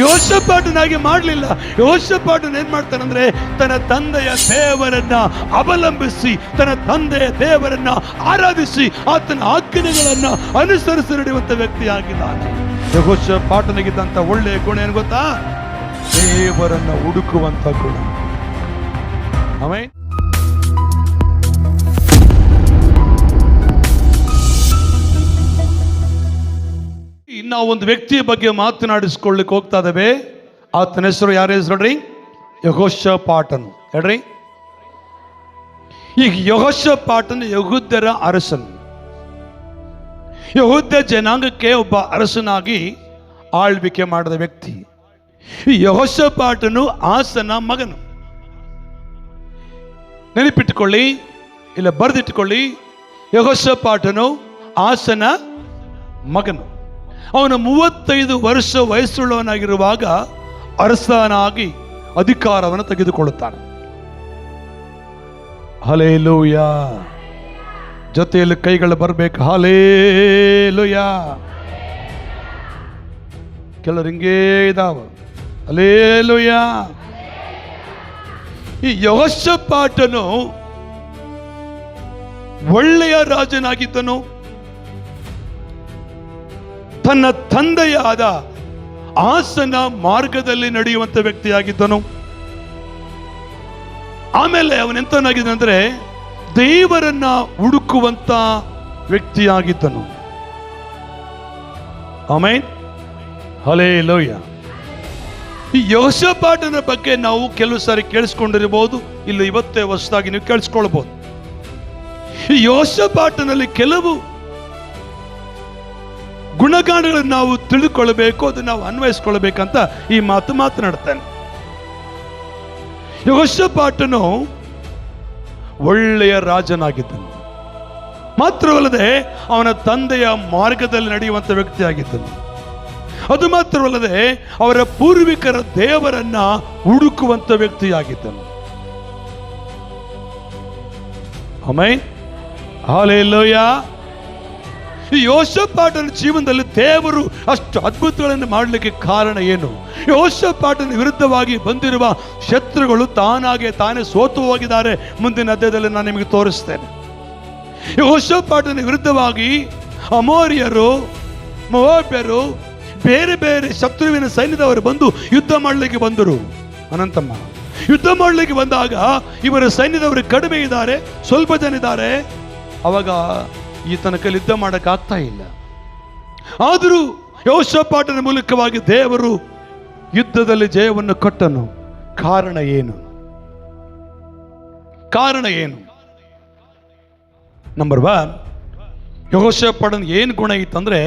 ಯೋಷಪಾಟನಾಗಿ ಮಾಡಲಿಲ್ಲ. ಯೋಷಪಾಟನ ಏನ್ ಮಾಡ್ತಾನಂದ್ರೆ ತನ್ನ ತಂದೆಯ ದೇವರನ್ನ ಅವಲಂಬಿಸಿ, ತನ್ನ ತಂದೆಯ ದೇವರನ್ನ ಆರಾಧಿಸಿ, ಆತನ ಆಜ್ಞೆಗಳನ್ನ ಅನುಸರಿಸಿ ನಡೆಯುವಂತ ವ್ಯಕ್ತಿಯಾಗಿದ್ದಾನೆ. ಯೆಹೋಷಾಫಾಟನಿಗಿದ್ದಂತ ಒಳ್ಳೆಯ ಗುಣ ಏನು ಗೊತ್ತಾ? ದೇವರನ್ನ ಹುಡುಕುವಂತ ಗುಣ. ಆಮೆನ್. ನಾವು ಒಂದು ವ್ಯಕ್ತಿಯ ಬಗ್ಗೆ ಮಾತನಾಡಿಸ್ಕೊಳ್ಳಿಕ್ಕೆ ಹೋಗ್ತಾ ಇದ್ದೇವೆ. ಆತನ ಹೆಸರು ಯಾರ ಹೆಸರು ಹೇಳ್ರಿ? ಯೆಹೋಷಾಫಾಟನು. ಹೇಳ್ರಿ. ಈಗ ಯೆಹೋಷಾಫಾಟನು ಯೆಹೂದ್ಯರ ಅರಸನು. ಯೆಹೂದ್ಯ ಜನಾಂಗಕ್ಕೆ ಒಬ್ಬ ಅರಸನಾಗಿ ಆಳ್ವಿಕೆ ಮಾಡಿದ ವ್ಯಕ್ತಿ. ಈ ಯೆಹೋಷಾಫಾಟನು ಆಸನ ಮಗನು. ನೆನಪಿಟ್ಟುಕೊಳ್ಳಿ, ಇಲ್ಲ ಬರೆದಿಟ್ಟುಕೊಳ್ಳಿ. ಯೆಹೋಷಾಫಾಟನು ಆಸನ ಮಗನು. ಅವನು 35 ವರ್ಷ ವಯಸ್ಸುಳ್ಳವನಾಗಿರುವಾಗ ಅರಸನಾಗಿ ಅಧಿಕಾರವನ್ನು ತೆಗೆದುಕೊಳ್ಳುತ್ತಾನೆ. ಹಲ್ಲೆಲೂಯಾ. ಜೊತೆಯಲ್ಲಿ ಕೈಗಳು ಬರಬೇಕು. ಹಲ್ಲೆಲೂಯಾ. ಕೆಲವರು ಹಿಂಗೇ ಇದಾವ. ಹಲ್ಲೆಲೂಯಾ. ಈ ಯೆಹೋಷಾಫಾಟನು ಒಳ್ಳೆಯ ರಾಜನಾಗಿದ್ದನು. ತನ್ನ ತಂದೆಯಾದ ಆಸನ ಮಾರ್ಗದಲ್ಲಿ ನಡೆಯುವಂತ ವ್ಯಕ್ತಿಯಾಗಿದ್ದನು. ಆಮೇಲೆ ಅವನೆಂತನಾಗಿದ್ದಂದ್ರೆ ದೇವರನ್ನ ಹುಡುಕುವಂತ ವ್ಯಕ್ತಿಯಾಗಿದ್ದನು. ಆಮೆನ್. ಹಲ್ಲೆಲೂಯಾ. ಈ ಯೆಹೋಷಾಫಾಟನ ಬಗ್ಗೆ ನಾವು ಕೆಲವು ಸಾರಿ ಕೇಳಿಸ್ಕೊಂಡಿರಬಹುದು, ಇಲ್ಲ ಇವತ್ತೇ ಹೊಸದಾಗಿ ನೀವು ಕೇಳಿಸ್ಕೊಳ್ಬಹುದು. ಈ ಯೆಹೋಷಾಫಾಟನಲ್ಲಿ ಕೆಲವು ಗುಣಗಾನಗಳನ್ನು ನಾವು ತಿಳಿದುಕೊಳ್ಳಬೇಕು, ಅದನ್ನು ನಾವು ಅನ್ವಯಿಸ್ಕೊಳ್ಬೇಕಂತ ಈ ಮಾತು ಮಾತನಾಡ್ತಾನೆ. ಯೆಹೋಷಾಫಾಟನು ಒಳ್ಳೆಯ ರಾಜನಾಗಿದ್ದನು. ಮಾತ್ರವಲ್ಲದೆ ಅವನ ತಂದೆಯ ಮಾರ್ಗದಲ್ಲಿ ನಡೆಯುವಂತ ವ್ಯಕ್ತಿಯಾಗಿದ್ದನು. ಅದು ಮಾತ್ರವಲ್ಲದೆ ಅವರ ಪೂರ್ವಿಕರ ದೇವರನ್ನ ಹುಡುಕುವಂತ ವ್ಯಕ್ತಿಯಾಗಿದ್ದನು. ಆಮೆನ್. ಹಲ್ಲೆಲೂಯಾ. ಈ ಯೆಹೋಷಾಫಾಟನ ಜೀವನದಲ್ಲಿ ದೇವರು ಅಷ್ಟು ಅದ್ಭುತಗಳನ್ನು ಮಾಡಲಿಕ್ಕೆ ಕಾರಣ ಏನು? ಯೆಹೋಷಾಫಾಟನ ವಿರುದ್ಧವಾಗಿ ಬಂದಿರುವ ಶತ್ರುಗಳು ತಾನೇ ಸೋತು ಹೋಗಿದ್ದಾರೆ. ಮುಂದಿನ ಅಧ್ಯಾಯದಲ್ಲಿ ನಾನು ನಿಮಗೆ ತೋರಿಸ್ತೇನೆ. ಯೆಹೋಷಾಫಾಟನ ವಿರುದ್ಧವಾಗಿ ಅಮೋರಿಯರು, ಮೋವಾಬ್ಯರು, ಬೇರೆ ಬೇರೆ ಶತ್ರುವಿನ ಸೈನ್ಯದವರು ಬಂದು ಯುದ್ಧ ಮಾಡಲಿಕ್ಕೆ ಬಂದರು. ಅನಂತಮ್ಮ, ಯುದ್ಧ ಮಾಡಲಿಕ್ಕೆ ಬಂದಾಗ ಇವರ ಸೈನ್ಯದವರು ಕಡಿಮೆ ಇದ್ದಾರೆ, ಸ್ವಲ್ಪ ಜನ ಇದ್ದಾರೆ. ಅವಾಗ ಈತನ ಕೈಲಿ ಯುದ್ಧ ಮಾಡಕ್ಕೆ ಆಗ್ತಾ ಇಲ್ಲ. ಆದರೂ ಯೆಹೋಷಾಫಾಟನ ಮೂಲಕವಾಗಿ ದೇವರು ಯುದ್ಧದಲ್ಲಿ ಜಯವನ್ನು ಕೊಟ್ಟನು. ಕಾರಣ ಏನು? ಕಾರಣ ಏನು? ನಂಬರ್ 1, ಯೆಹೋಷಾಫಾಟನ ಏನು ಗುಣ ಇತ್ತಂದ್ರೆ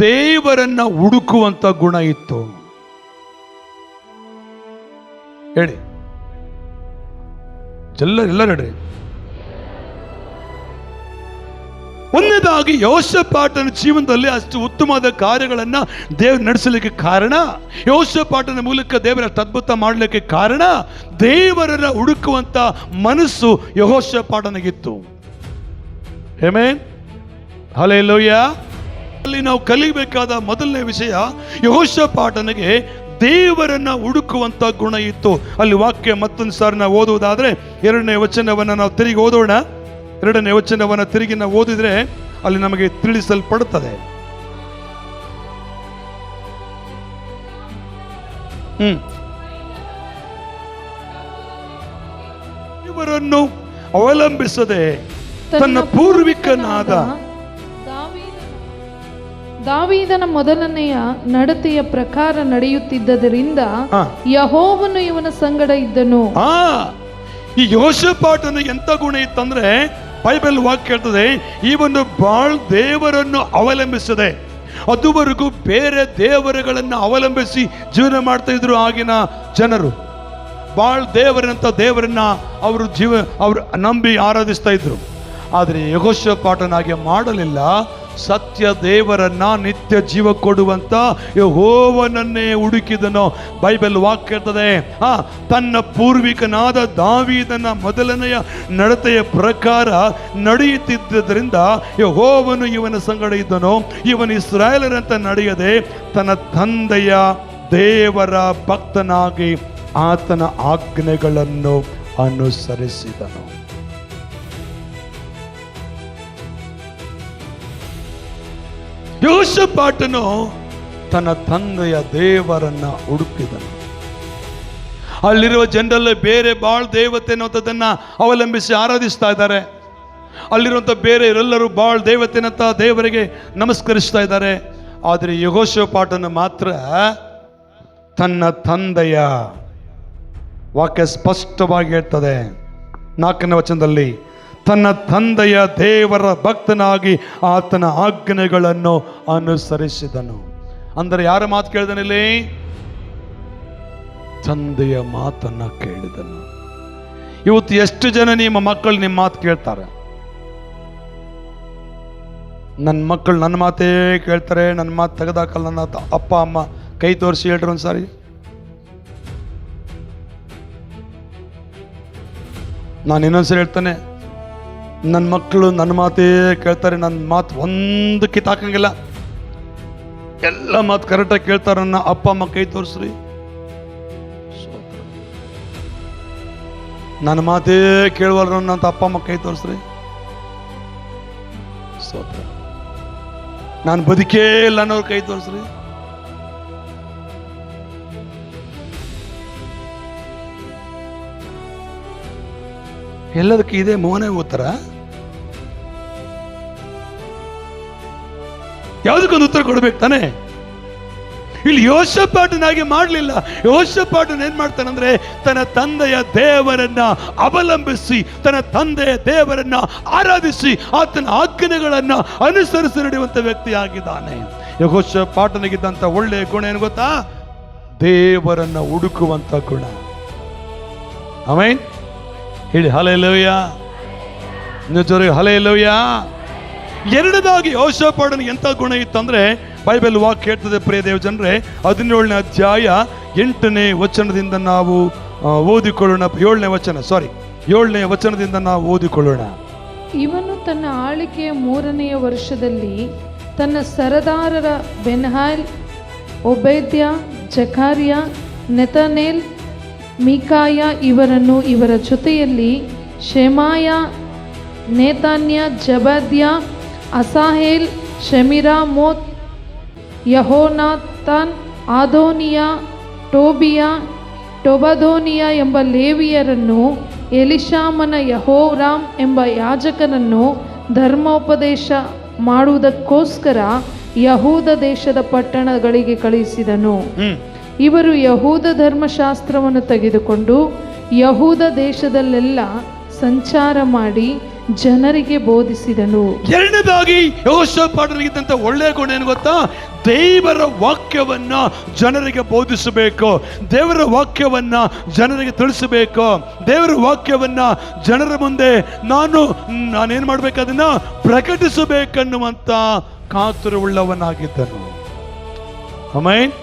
ದೇವರನ್ನ ಹುಡುಕುವಂತ ಗುಣ ಇತ್ತು. ಹೇಳಿ ಎಲ್ಲರೂ ಹೇಳ್ರಿ. ಒಂದನೇದಾಗಿ ಯೆಹೋಷಾಫಾಟನ ಜೀವನದಲ್ಲಿ ಅಷ್ಟು ಉತ್ತಮವಾದ ಕಾರ್ಯಗಳನ್ನ ದೇವರು ನಡೆಸಲಿಕ್ಕೆ ಕಾರಣ, ಯೆಹೋಷಾಫಾಟನ ಮೂಲಕ ದೇವರ ಅದ್ಭುತ ಮಾಡಲಿಕ್ಕೆ ಕಾರಣ, ದೇವರನ್ನ ಹುಡುಕುವಂತ ಮನಸ್ಸು ಯೆಹೋಷಾಫಾಟನಿಗಿತ್ತು. ಆಮೆನ್. ಹಲ್ಲೆಲೂಯಾ. ಅಲ್ಲಿ ನಾವು ಕಲಿಬೇಕಾದ ಮೊದಲನೇ ವಿಷಯ, ಯೆಹೋಷಾಫಾಟನಿಗೆ ದೇವರನ್ನ ಹುಡುಕುವಂತ ಗುಣ ಇತ್ತು. ಅಲ್ಲಿ ವಾಕ್ಯ ಮತ್ತೊಂದು ಸಾರಿ ನಾವು ಓದುವುದಾದ್ರೆ 2ನೇ ವಚನವನ್ನು ನಾವು ತಿರುಗಿ ಓದೋಣ. 2ನೇ ವಚನವನ್ನು ತಿರುಗಿ ನಾವು ಓದಿದ್ರೆ ಅಲ್ಲಿ ನಮಗೆ ತಿಳಿಸಲ್ಪಡುತ್ತದೆ. ಇವರನ್ನು ಅವಲಂಬಿಸದೆ ತನ್ನ ಪೂರ್ವಿಕನಾದ ದಾವೀದನ ಮೊದಲನೆಯ ನಡತೆಯ ಪ್ರಕಾರ ನಡೆಯುತ್ತಿದ್ದರಿಂದ ಯೆಹೋವನು ಇವನ ಸಂಗಡ ಇದ್ದನು. ಈ ಯೆಹೋಷಾಫಾಟನ ಎಂತ ಗುಣ ಇತ್ತಂದ್ರೆ ಬೈಬಲ್ ವಾಕ್ಯ ಹೇಳ್ತದೆ, ಇವನು ಬಾಳ್ ದೇವರನ್ನು ಅವಲಂಬಿಸದೆ, ಅದುವರೆಗೂ ಬೇರೆ ದೇವರುಗಳನ್ನು ಅವಲಂಬಿಸಿ ಜೀವನ ಮಾಡ್ತಾ ಇದ್ರು ಆಗಿನ ಜನರು. ಬಾಳ್ ದೇವರನ್ನ ಅವರು ನಂಬಿ ಆರಾಧಿಸ್ತಾ ಇದ್ರು. ಆದರೆ ಯೆಹೋಷಾಫಾಟನಾಗೆ ಮಾಡಲಿಲ್ಲ. ಸತ್ಯ ದೇವರನ್ನ, ನಿತ್ಯ ಜೀವ ಕೊಡುವಂತ ಯೆಹೋವನನ್ನೇ ಹುಡುಕಿದನು. ಬೈಬಲ್ ವಾಕ್ಯ ಇರ್ತದೆ, ತನ್ನ ಪೂರ್ವಿಕನಾದ ದಾವೀದನ ಮೊದಲನೆಯ ನಡತೆಯ ಪ್ರಕಾರ ನಡೆಯುತ್ತಿದ್ದರಿಂದ ಯೆಹೋವನು ಇವನ ಸಂಗಡ ಇದ್ದನು. ಇವನು ಇಸ್ರಾಯೇಲರಂತ ನಡೆಯದೆ ತನ್ನ ತಂದೆಯ ದೇವರ ಭಕ್ತನಾಗಿ ಆತನ ಆಜ್ಞೆಗಳನ್ನು ಅನುಸರಿಸಿದನು. ಯೆಹೋಷಾಫಾಟನು ತನ್ನ ತಂದೆಯ ದೇವರನ್ನ ಹುಡುಕಿದನು. ಅಲ್ಲಿರುವ ಜನರಲ್ಲಿ ಬೇರೆ ಬಾಳ್ ದೇವತೆ ಅನ್ನೋದನ್ನ ಅವಲಂಬಿಸಿ ಆರಾಧಿಸ್ತಾ ಇದ್ದಾರೆ. ಅಲ್ಲಿರುವಂಥ ಬೇರೆ ಎಲ್ಲರೂ ಬಾಳ್ ದೇವತೆನಂತ ದೇವರಿಗೆ ನಮಸ್ಕರಿಸ್ತಾ ಇದ್ದಾರೆ. ಆದರೆ ಯೆಹೋಷಾಫಾಟನು ಮಾತ್ರ ತನ್ನ ತಂದೆಯ ವಾಕ್ಯ ಸ್ಪಷ್ಟವಾಗಿ ಹೇಳ್ತದೆ 4ನೇ ವಚನದಲ್ಲಿ, ತನ್ನ ತಂದೆಯ ದೇವರ ಭಕ್ತನಾಗಿ ಆತನ ಆಜ್ಞೆಗಳನ್ನು ಅನುಸರಿಸಿದನು. ಅಂದರೆ ಯಾರ ಮಾತು ಕೇಳಿದನಲ್ಲಿ? ತಂದೆಯ ಮಾತನ್ನ ಕೇಳಿದನು. ಇವತ್ತು ಎಷ್ಟು ಜನ ನಿಮ್ಮ ಮಕ್ಕಳು ನಿಮ್ಮ ಮಾತು ಕೇಳ್ತಾರೆ? ನನ್ನ ಮಕ್ಕಳು ನನ್ನ ಮಾತೇ ಕೇಳ್ತಾರೆ, ನನ್ನ ಮಾತು ತೆಗೆದಾಕಲ್ಲ. ನನ್ನ ಅಪ್ಪ ಅಮ್ಮ ಕೈ ತೋರಿಸಿ ಹೇಳ್ರಿ ಒಂದ್ಸಾರಿ. ನಾನು ಇನ್ನೊಂದ್ಸರಿ ಹೇಳ್ತಾನೆ, ನನ್ನ ಮಕ್ಕಳು ನನ್ನ ಮಾತೇ ಕೇಳ್ತಾರೆ, ನನ್ನ ಮಾತು ಒಂದು ಕಿತ್ತಾಕಂಗಿಲ್ಲ, ಎಲ್ಲ ಮಾತು ಕರೆಕ್ಟಾಗಿ ಕೇಳ್ತಾರೆ. ನನ್ನ ಅಪ್ಪ ಅಮ್ಮ ಕೈ ತೋರಿಸ್ರಿ. ನನ್ನ ಮಾತೇ ಕೇಳುವಲ್ರ ಅಂತ ಅಪ್ಪ ಅಮ್ಮ ಕೈ ತೋರಿಸ್ರಿ. ಸ್ತೋತ್ರ. ನಾನು ಬದುಕೇ ಇಲ್ಲ ಅನ್ನೋರು ಕೈ ತೋರಿಸ್ರಿ. ಎಲ್ಲದಕ್ಕೆ ಇದೆ ಮೌನ ಉತ್ತರ. ಯಾವುದಕ್ಕೊಂದು ಉತ್ತರ ಕೊಡ್ಬೇಕು ತಾನೆ. ಇಲ್ಲಿ ಯೆಹೋಷಾಫಾಟನಾಗಿ ಮಾಡಲಿಲ್ಲ. ಯೆಹೋಷಾಫಾಟನು ಏನ್ ಮಾಡ್ತಾನಂದ್ರೆ ತನ್ನ ತಂದೆಯ ದೇವರನ್ನ ಅವಲಂಬಿಸಿ, ತನ್ನ ತಂದೆಯ ದೇವರನ್ನ ಆರಾಧಿಸಿ, ಆತನ ಆಜ್ಞೆಗಳನ್ನ ಅನುಸರಿಸಿ ನಡೆಯುವಂತ ವ್ಯಕ್ತಿ ಆಗಿದ್ದಾನೆ. ಯೆಹೋಷಾಫಾಟನಿಗಿದ್ದಂತ ಒಳ್ಳೆಯ ಗುಣ ಏನು ಗೊತ್ತಾ? ದೇವರನ್ನ ಹುಡುಕುವಂತ ಗುಣ. ಆಮೆನ್ ಹೇಳಿ ಹಲ್ಲೆಲೂಯಾ. ಜೋರಿಗೆ ಹಲ್ಲೆಲೂಯಾ. ಎರಡನೇದಾಗಿ ಯೆಹೋಷಾಫಾಟನಿಗೆ ಎಂತ ಗುಣ ಇತ್ತಂದ್ರೆ, ಬೈಬಲ್ ವಾಕ್ಯ ಹೇಳ್ತದೆ ಪ್ರಿಯ ದೇವ ಜನರೇ, 17ನೇ ಅಧ್ಯಾಯ 8ನೇ ವಚನದಿಂದ ನಾವು ಓದಿಕೊಳ್ಳೋಣ. 7ನೇ ವಚನದಿಂದ ನಾವು ಓದಿಕೊಳ್ಳೋಣ. ಇವನು ತನ್ನ ಆಳಿಕೆಯ 3ನೆಯ ವರ್ಷದಲ್ಲಿ ತನ್ನ ಸರದಾರರ ಬೆನ್ಹಾಯ್, ಒಬೇದ್ಯ, ಜಕಾರ್ಯ, ನೆತನೇಲ್, ಮೀಕಾಯ ಇವರನ್ನು ಇವರ ಜೊತೆಯಲ್ಲಿ ಶೆಮಾಯ, ನೇತಾನ್ಯ, ಜಬದ್ಯ, ಅಸಾಹೇಲ್, ಶೆಮಿರಾಮೋತ್, ಯಹೋನಾಥನ್, ಆದೋನಿಯ, ಟೋಬಿಯ, ಟೊಬದೋನಿಯ ಎಂಬ ಲೇವಿಯರನ್ನು, ಎಲಿಷಾಮನ ಯಹೋರಾಮ್ ಎಂಬ ಯಾಜಕನನ್ನು ಧರ್ಮೋಪದೇಶ ಮಾಡುವುದಕ್ಕೋಸ್ಕರ ಯಹೂದ ದೇಶದ ಪಟ್ಟಣಗಳಿಗೆ ಕಳುಹಿಸಿದನು. ಇವರು ಯಹೂದ ಧರ್ಮಶಾಸ್ತ್ರವನ್ನು ತೆಗೆದುಕೊಂಡು ಯಹೂದ ದೇಶದಲ್ಲೆಲ್ಲ ಸಂಚಾರ ಮಾಡಿ ಜನರಿಗೆ ಬೋಧಿಸಿದನು. ಎರಡನೇದಾಗಿ ಯೆಹೋಷಾಫಾಟನಿಗಿದ್ದಂತ ಒಳ್ಳೆಯ ಗುಣ ಏನು ಗೊತ್ತಾ? ದೇವರ ವಾಕ್ಯವನ್ನ ಜನರಿಗೆ ಬೋಧಿಸಬೇಕು, ದೇವರ ವಾಕ್ಯವನ್ನ ಜನರಿಗೆ ತಿಳಿಸಬೇಕು, ದೇವರ ವಾಕ್ಯವನ್ನ ಜನರ ಮುಂದೆ ನಾನೇನ್ ಮಾಡ್ಬೇಕು, ಅದನ್ನ ಪ್ರಕಟಿಸಬೇಕನ್ನುವಂತ ಕಾತುರವುಳ್ಳವನಾಗಿದ್ದನು. ಆಮೆನ್.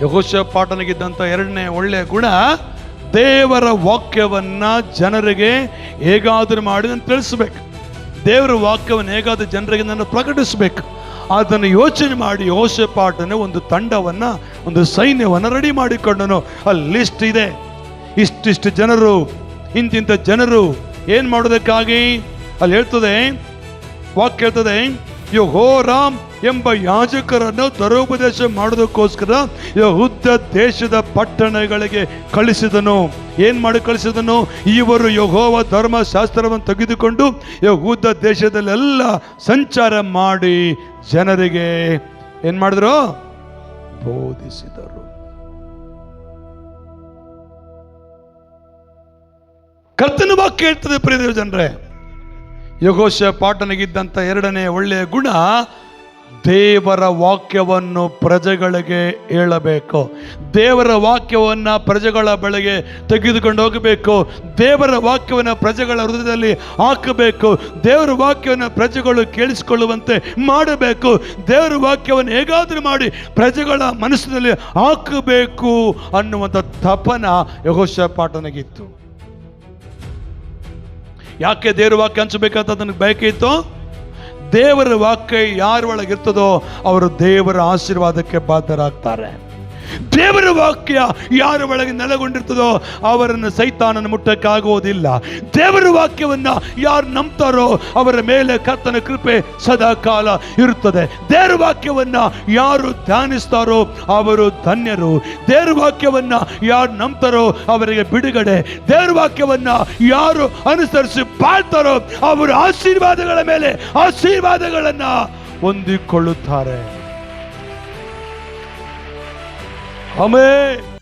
ಯೆಹೋಷಾಫಾಟನಿಗಿದ್ದಂತ ಎರಡನೇ ಒಳ್ಳೆಯ ಗುಣ, ದೇವರ ವಾಕ್ಯವನ್ನ ಜನರಿಗೆ ಹೇಗಾದರೂ ಮಾಡಿ ತಿಳಿಸ್ಬೇಕು, ದೇವರ ವಾಕ್ಯವನ್ನು ಹೇಗಾದರೂ ಜನರಿಗೆ ನಾನು ಪ್ರಕಟಿಸಬೇಕು. ಅದನ್ನು ಯೋಚನೆ ಮಾಡಿ ಯೆಹೋಷಾಫಾಟನು ಒಂದು ತಂಡವನ್ನ, ಒಂದು ಸೈನ್ಯವನ್ನು ರೆಡಿ ಮಾಡಿಕೊಂಡನು. ಅಲ್ಲಿ ಲಿಸ್ಟ್ ಇದೆ, ಇಷ್ಟಿಷ್ಟು ಜನರು, ಇಂತಿಂಥ ಜನರು ಏನ್ ಮಾಡೋದಕ್ಕಾಗಿ ಅಲ್ಲಿ ಹೇಳ್ತದೆ, ವಾಕ್ಯ ಹೇಳ್ತದೆ, ಯೆಹೋರಾಮ್ ಎಂಬ ಯಾಜಕರನ್ನು ಧರ್ಮೋಪದೇಶ ಮಾಡೋದಕ್ಕೋಸ್ಕರ ಯಹೂದ ದೇಶದ ಪಟ್ಟಣಗಳಿಗೆ ಕಳಿಸಿದನು. ಏನ್ ಮಾಡಿ ಕಳಿಸಿದನು? ಇವರು ಯೆಹೋವ ಧರ್ಮಶಾಸ್ತ್ರವನ್ನು ತೆಗೆದುಕೊಂಡು ಯಹೂದ ದೇಶದಲ್ಲೆಲ್ಲ ಸಂಚಾರ ಮಾಡಿ ಜನರಿಗೆ ಏನ್ ಮಾಡಿದ್ರು? ಬೋಧಿಸಿದರು. ಕರ್ತನ ವಾಕ್ಯ ಹೇಳ್ತದೆ ಪ್ರಿಯ ಜನರೇ, ಯೆಹೋಷಾಫಾಟನಿಗಿದ್ದಂಥ ಎರಡನೇ ಒಳ್ಳೆಯ ಗುಣ, ದೇವರ ವಾಕ್ಯವನ್ನು ಪ್ರಜೆಗಳಿಗೆ ಹೇಳಬೇಕು, ದೇವರ ವಾಕ್ಯವನ್ನ ಪ್ರಜೆಗಳ ಬಳಿಗೆ ತೆಗೆದುಕೊಂಡು ಹೋಗಬೇಕು, ದೇವರ ವಾಕ್ಯವನ್ನು ಪ್ರಜೆಗಳ ಹೃದಯದಲ್ಲಿ ಹಾಕಬೇಕು, ದೇವರ ವಾಕ್ಯವನ್ನು ಪ್ರಜೆಗಳು ಕೇಳಿಸಿಕೊಳ್ಳುವಂತೆ ಮಾಡಬೇಕು, ದೇವರ ವಾಕ್ಯವನ್ನು ಹೇಗಾದರೂ ಮಾಡಿ ಪ್ರಜೆಗಳ ಮನಸ್ಸಿನಲ್ಲಿ ಹಾಕಬೇಕು ಅನ್ನುವಂಥ ತಪನ ಯೆಹೋಷಾಫಾಟನಿಗಿತ್ತು. ಯಾಕೆ ದೇವರ ವಾಕ್ಯ ಹಂಚಬೇಕಂತ ಅದನ್ನು ಬಯಕೆ ಇತ್ತು? ದೇವರ ವಾಕ್ಯ ಯಾರ ಒಳಗಿರ್ತದೋ ಅವರು ದೇವರ ಆಶೀರ್ವಾದಕ್ಕೆ ಬಾಧ್ಯರಾಗ್ತಾರೆ. ದೇವರ ವಾಕ್ಯ ಯಾರ ಒಳಗೆ ನೆಲೆಗೊಂಡಿರ್ತದೋ ಅವರನ್ನು ಸೈತಾನನ ಮುಟ್ಟಕ್ಕಾಗುವುದಿಲ್ಲ. ದೇವರ ವಾಕ್ಯವನ್ನ ಯಾರು ನಂಬ್ತಾರೋ ಅವರ ಮೇಲೆ ಕರ್ತನ ಕೃಪೆ ಸದಾ ಕಾಲ ಇರುತ್ತದೆ. ದೇವರ ವಾಕ್ಯವನ್ನ ಯಾರು ಧ್ಯಾನಿಸ್ತಾರೋ ಅವರು ಧನ್ಯರು. ದೇವರ ವಾಕ್ಯವನ್ನ ಯಾರು ನಂಬ್ತಾರೋ ಅವರಿಗೆ ಬಿಡುಗಡೆ. ದೇವರ ವಾಕ್ಯವನ್ನ ಯಾರು ಅನುಸರಿಸಿ ಬಾಳ್ತಾರೋ ಅವರು ಆಶೀರ್ವಾದಗಳ ಮೇಲೆ ಆಶೀರ್ವಾದಗಳನ್ನ ಹೊಂದಿಕೊಳ್ಳುತ್ತಾರೆ. ಆಮೆನ್.